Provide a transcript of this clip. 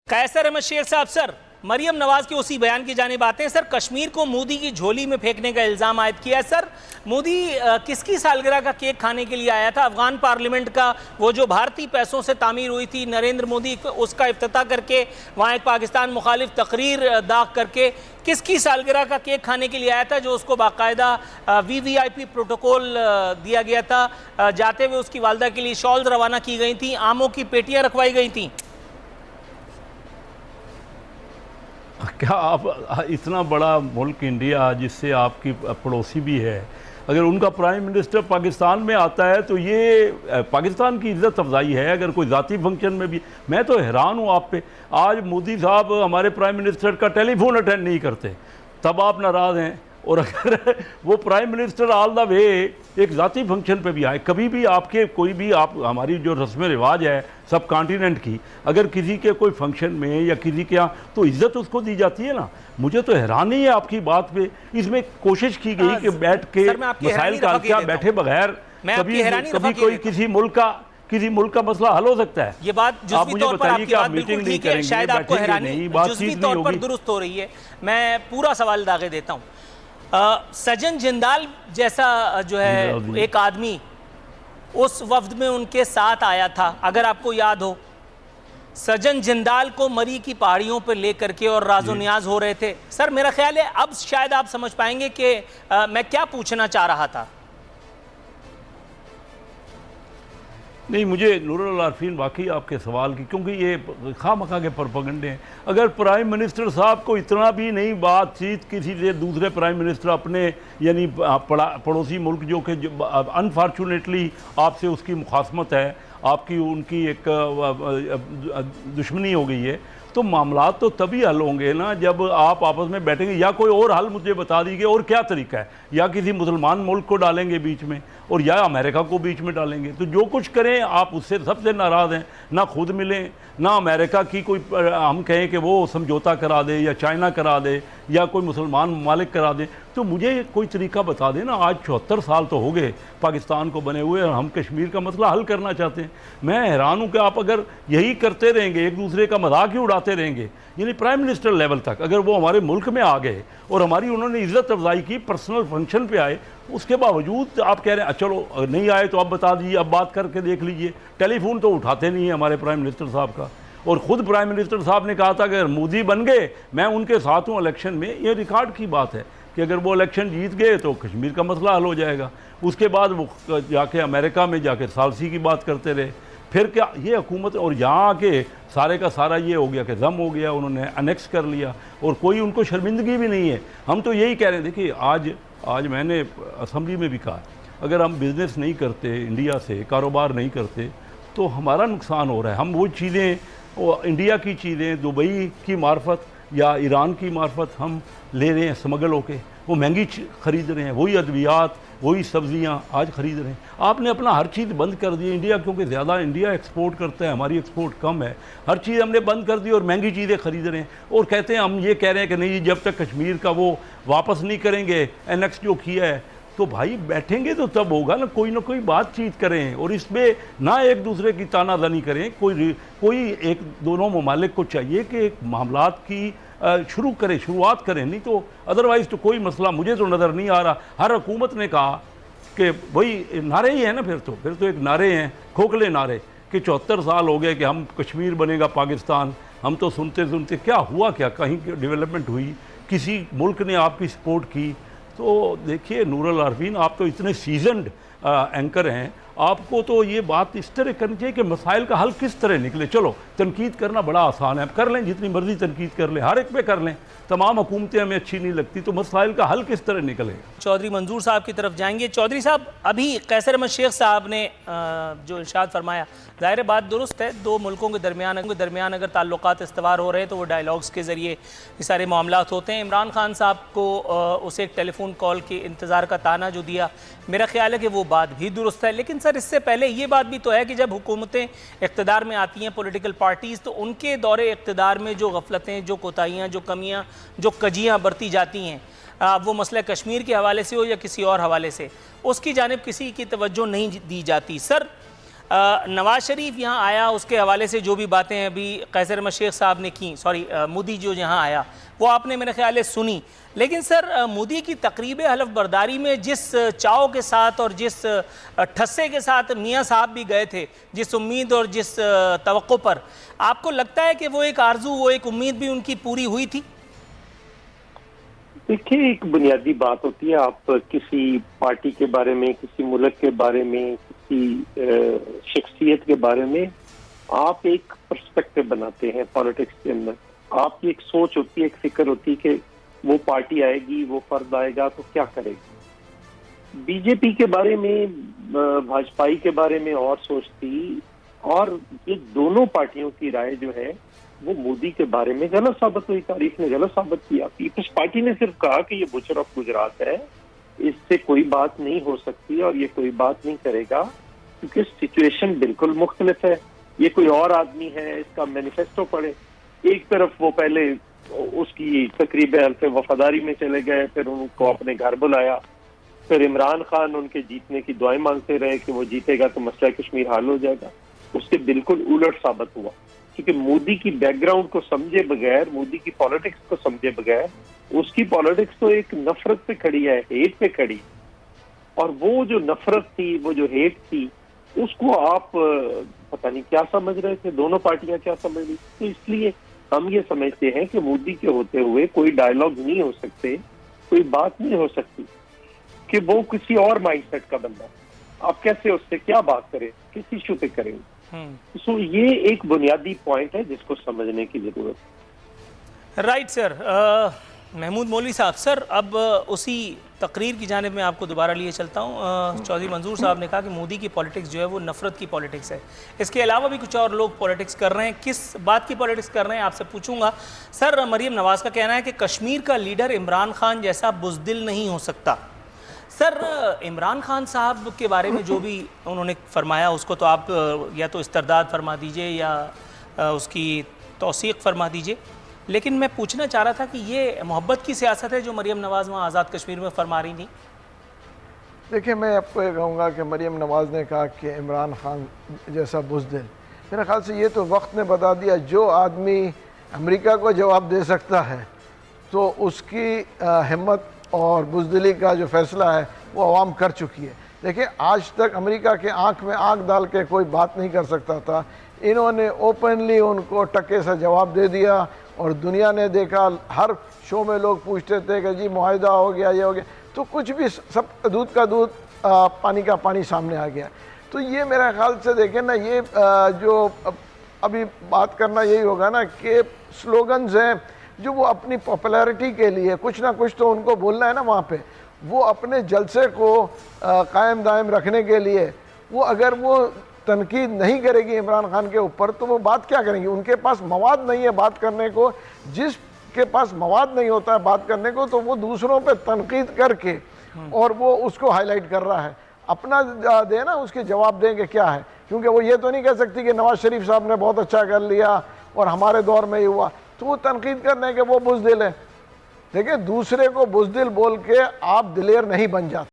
कैसर अहमद शेख साहब, सर मरियम नवाज के उसी बयान की जानिब आते हैं। सर कश्मीर को मोदी की झोली में फेंकने का इल्ज़ाम आयद किया है। सर मोदी किसकी सालगिरह का केक खाने के लिए आया था? अफगान पार्लियामेंट का वो जो भारतीय पैसों से तामीर हुई थी, नरेंद्र मोदी उसका इफ्तिताह करके वहाँ एक पाकिस्तान मुखालिफ तकरीर दाग करके किसकी सालगिरह का केक खाने के लिए आया था, जो उसको बाकायदा VVIP प्रोटोकॉल दिया गया था। जाते हुए उसकी वालदा के लिए शॉल्स रवाना की गई थी, आमों की पेटियाँ रखवाई गई थी। क्या आप इतना बड़ा मुल्क इंडिया जिससे आपकी पड़ोसी भी है, अगर उनका प्राइम मिनिस्टर पाकिस्तान में आता है तो ये पाकिस्तान की इज़्ज़त अफजाई है। अगर कोई ज़ाती फंक्शन में भी, मैं तो हैरान हूँ आप पे। आज मोदी साहब हमारे प्राइम मिनिस्टर का टेलीफोन अटेंड नहीं करते, तब आप नाराज़ हैं। और अगर वो prime minister all the way एक ज़ाती फंक्शन पे भी आए, कभी भी आपके कोई भी आप हमारी जो रस्म रिवाज है सब कॉन्टिनेंट की, अगर किसी के कोई फंक्शन में या किसी के यहाँ, तो इज़्ज़त उसको दी जाती है ना। मुझे तो हैरानी है आपकी बात पे। इसमें कोशिश की गई कि बैठ के मसाइल का क्या बैठे बगैर कभी कोई किसी मुल्क का मसला हल हो सकता है। ये बात आप मुझे बताइए कि आप मीटिंग नहीं करेंगे, शायद आपको हैरानी बातचीत नहीं होगी, दुरुस्त हो रही है। मैं पूरा सवाल दागे देता हूँ। सजन जिंदाल जैसा जो है एक आदमी उस वफ्द में उनके साथ आया था, अगर आपको याद हो। सजन जिंदाल को मरी की पहाड़ियों पर लेकर के और राजो नियाज हो रहे थे। सर मेरा ख्याल है अब शायद आप समझ पाएंगे कि मैं क्या पूछना चाह रहा था। नहीं, मुझे नूरुल आरफीन वाकई आपके सवाल की, क्योंकि ये खामखा के प्रोपेगेंडे हैं। अगर प्राइम मिनिस्टर साहब को इतना भी नहीं बातचीत किसी से दूसरे प्राइम मिनिस्टर अपने यानी पड़ोसी मुल्क जो कि अनफॉर्चुनेटली आपसे उसकी मुखासमत है, आपकी उनकी एक दुश्मनी हो गई है, तो मामला तो तभी हल होंगे ना जब आप आपस में बैठेंगे। या कोई और हल मुझे बता दीजिए, और क्या तरीका है? या किसी मुसलमान मुल्क को डालेंगे बीच में, और या अमेरिका को बीच में डालेंगे। तो जो कुछ करें आप उससे सबसे नाराज़ हैं। ना खुद मिलें, ना अमेरिका की कोई हम कहें कि वो समझौता करा दे, या चाइना करा दे, या कोई मुसलमान ममालिक करा दे। तो मुझे कोई तरीका बता दें ना। आज 74 साल तो हो गए पाकिस्तान को बने हुए, और हम कश्मीर का मसला हल करना चाहते हैं। मैं हैरान हूँ कि आप अगर यही करते रहेंगे, एक दूसरे का मजाक ही उड़ाते रहेंगे, यानी प्राइम मिनिस्टर लेवल तक अगर वो हमारे मुल्क में आ गए और हमारी उन्होंने इज़्ज़त अफजाई की, पर्सनल फंक्शन पे आए, उसके बावजूद आप कह रहे हैं चलो नहीं आए तो अब बता दीजिए, अब बात करके देख लीजिए। टेलीफोन तो उठाते नहीं है हमारे प्राइम मिनिस्टर साहब का। और ख़ुद प्राइम मिनिस्टर साहब ने कहा था कि अगर मोदी बन गए मैं उनके साथ हूँ इलेक्शन में। ये रिकॉर्ड की बात है कि अगर वो इलेक्शन जीत गए तो कश्मीर का मसला हल हो जाएगा। उसके बाद वो जाके अमेरिका में जाके सालसी की बात करते रहे। फिर क्या ये हुकूमत, और यहाँ आके सारे का सारा ये हो गया कि जम हो गया, उन्होंने अनेक्स कर लिया, और कोई उनको शर्मिंदगी भी नहीं है। हम तो यही कह रहे हैं, देखिए आज मैंने असम्बली में भी कहा, अगर हम बिज़नेस नहीं करते इंडिया से, कारोबार नहीं करते, तो हमारा नुकसान हो रहा है। हम वो चीज़ें, वो इंडिया की चीज़ें दुबई की मार्फत या ईरान की मार्फत हम ले रहे हैं स्मगल होके, वो महंगी ख़रीद रहे हैं। वही अद्वियात, वही सब्ज़ियाँ आज ख़रीद रहे हैं। आपने अपना हर चीज़ बंद कर दी इंडिया, क्योंकि ज़्यादा इंडिया एक्सपोर्ट करता है, हमारी एक्सपोर्ट कम है। हर चीज़ हमने बंद कर दी और महंगी चीज़ें ख़रीद रहे हैं। और कहते हैं, हम ये कह रहे हैं कि नहीं, जब तक कश्मीर का वो वापस नहीं करेंगे एनेक्स जो किया है, तो भाई बैठेंगे तो तब होगा ना कोई बातचीत करें, और इसमें ना एक दूसरे की तानाज़नी करें। कोई एक दोनों ममालिक को चाहिए कि एक मामलात की शुरुआत करें, नहीं तो अदरवाइज़ तो कोई मसला मुझे तो नज़र नहीं आ रहा। हर हुकूमत ने कहा कि वही नारे ही हैं ना, फिर तो एक नारे हैं, खोखले नारे, कि 74 साल हो गए कि हम कश्मीर बनेगा पाकिस्तान। हम तो सुनते सुनते क्या हुआ, क्या कहीं डेवलपमेंट हुई? किसी मुल्क ने आपकी सपोर्ट की? तो देखिए नूरुल आरफीन, आप तो इतने सीजनड एंकर हैं, आपको तो ये बात इस तरह करनी चाहिए कि मसाइल का हल किस तरह निकले। चलो तनकीद करना बड़ा आसान है, आप कर लें, जितनी मर्जी तनकीद कर लें, हर एक पे कर लें। तमाम हुकूमतें हमें अच्छी नहीं लगती, तो मसाइल का हल किस तरह निकलेगा। चौधरी मंजूर साहब की तरफ जाएंगे। चौधरी साहब, अभी कैसर अहमद शेख साहब ने जो इरशाद फरमाया, ज़ाहिर बात दुरुस्त है। दो मुल्कों के दरमियान अगर ताल्लुकात इस्तवार हो रहे हैं तो वो डायलॉग्स के ज़रिए ये सारे मामलात होते हैं। इमरान खान साहब को उसे एक टेलीफोन कॉल के इंतज़ार का ताना जो दिया, मेरा ख्याल है कि वो बात भी दुरुस्त है। लेकिन सर इससे पहले ये बात भी तो है कि जब हुकूमतें इक़्तिदार में आती हैं, पॉलिटिकल पार्टीज़, तो उनके दौरे इक़्तिदार में जो गफलतें, जो कोताहियाँ, जो कमियाँ, जो कजियाँ बरती जाती हैं, वो मसला कश्मीर के हवाले से हो या किसी और हवाले से, उसकी जानिब किसी की तवज्जो नहीं दी जाती। सर नवाज शरीफ यहाँ आया, उसके हवाले से जो भी बातें अभी कैसर अहमद शेख साहब ने की, मोदी जो यहाँ आया वो आपने मेरे ख्याल से सुनी। लेकिन सर, मोदी की तकरीब हलफ बर्दारी में जिस चाव के साथ और जिस ठस्से के साथ मियाँ साहब भी गए थे, जिस उम्मीद और जिस तवक्को पर, आपको लगता है कि वो एक आरजू, वो एक उम्मीद भी उनकी पूरी हुई थी? देखिए, एक बुनियादी बात होती है, आप किसी पार्टी के बारे में, किसी मुल्क के बारे में, किसी शख्सियत के बारे में आप एक पर्सपेक्टिव बनाते हैं पॉलिटिक्स के अंदर। आपकी एक सोच होती है, एक फिक्र होती है कि वो पार्टी आएगी, वो फर्द आएगा तो क्या करेगी। बीजेपी के बारे में, भाजपाई के बारे में और सोच थी, और ये दोनों पार्टियों की राय जो है वो मोदी के बारे में गलत साबित हुई। तारीख ने गलत साबित किया। पीपल्स पार्टी ने सिर्फ कहा कि ये बुचर ऑफ गुजरात है, इससे कोई बात नहीं हो सकती और ये कोई बात नहीं करेगा, क्योंकि सिचुएशन बिल्कुल मुख्तलिफ है। ये कोई और आदमी है, इसका मैनिफेस्टो पढ़े। एक तरफ वो पहले उसकी तकरीब वफादारी में चले गए, फिर उनको अपने घर बुलाया, फिर इमरान खान उनके जीतने की दुआएं मांगते रहे कि वो जीतेगा तो मसला कश्मीर हल हो जाएगा। उसके बिल्कुल उलट साबित हुआ, क्योंकि मोदी की बैकग्राउंड को समझे बगैर, मोदी की पॉलिटिक्स को समझे बगैर, उसकी पॉलिटिक्स तो एक नफरत पे खड़ी है, हेट पे खड़ी। और वो जो नफरत थी, वो जो हेट थी, उसको आप पता नहीं क्या समझ रहे थे, दोनों पार्टियां क्या समझ रही। तो इसलिए हम ये समझते हैं कि मोदी के होते हुए कोई डायलॉग नहीं हो सकते, कोई बात नहीं हो सकती, कि वो किसी और माइंडसेट का बंदा, आप कैसे उससे क्या बात करें, किस इशू पे करेंगे। सो ये एक बुनियादी पॉइंट है जिसको समझने की जरूरत है। Right sir. महमूद मौलवी साहब, सर अब उसी तकरीर की जानिब में आपको दोबारा लिए चलता हूँ। चौधरी मंजूर साहब ने कहा कि मोदी की पॉलिटिक्स जो है वो नफरत की पॉलिटिक्स है। इसके अलावा भी कुछ और लोग पॉलिटिक्स कर रहे हैं। किस बात की पॉलिटिक्स कर रहे हैं आपसे पूछूंगा। सर, मरीम नवाज़ का कहना है कि कश्मीर का लीडर इमरान खान जैसा बुज़दिल नहीं हो सकता। सर, इमरान खान साहब के बारे में जो भी उन्होंने फरमाया उसको तो आप या तो इस्तरदाद फरमा दीजिए या उसकी तौसीक़ फरमा दीजिए, लेकिन मैं पूछना चाह रहा था कि ये मोहब्बत की सियासत है जो मरीम नवाज़ वहाँ आज़ाद कश्मीर में फरमा रही थी। देखिए, मैं आपको ये कहूँगा कि मरीम नवाज़ ने कहा कि इमरान खान जैसा बुज़दिल, मेरे ख्याल से ये तो वक्त ने बता दिया। जो आदमी अमेरिका को जवाब दे सकता है तो उसकी हिम्मत और बुज़दिली का जो फ़ैसला है वो अवाम कर चुकी है। देखिए, आज तक अमेरिका के आँख में आँख डाल के कोई बात नहीं कर सकता था। इन्होंने ओपनली उनको टक्के से जवाब दे दिया और दुनिया ने देखा। हर शो में लोग पूछते थे कि जी मुआहिदा हो गया, ये हो गया, तो कुछ भी, सब दूध का दूध पानी का पानी सामने आ गया। तो ये मेरे ख्याल से देखें ना, ये जो अभी बात करना यही होगा ना कि स्लोगन्स हैं जो वो अपनी पॉपुलैरिटी के लिए कुछ ना कुछ तो उनको बोलना है ना। वहाँ पे वो अपने जलसे को कायम दायम रखने के लिए, वो अगर वो तनकीद नहीं करेगी इमरान खान के ऊपर तो वो बात क्या करेंगी। उनके पास मवाद नहीं है बात करने को। जिसके पास मवाद नहीं होता है बात करने को तो वो दूसरों पे तनकीद करके और वो उसको हाईलाइट कर रहा है। अपना दे ना, उसके जवाब देंगे क्या है, क्योंकि वो ये तो नहीं कह सकती कि नवाज शरीफ साहब ने बहुत अच्छा कर लिया और हमारे दौर में ही हुआ, तो वो तनकीद करने के वो बुज़दिल है। देखिए, दूसरे को बुज़दिल बोल के आप दिलेर नहीं बन जाते।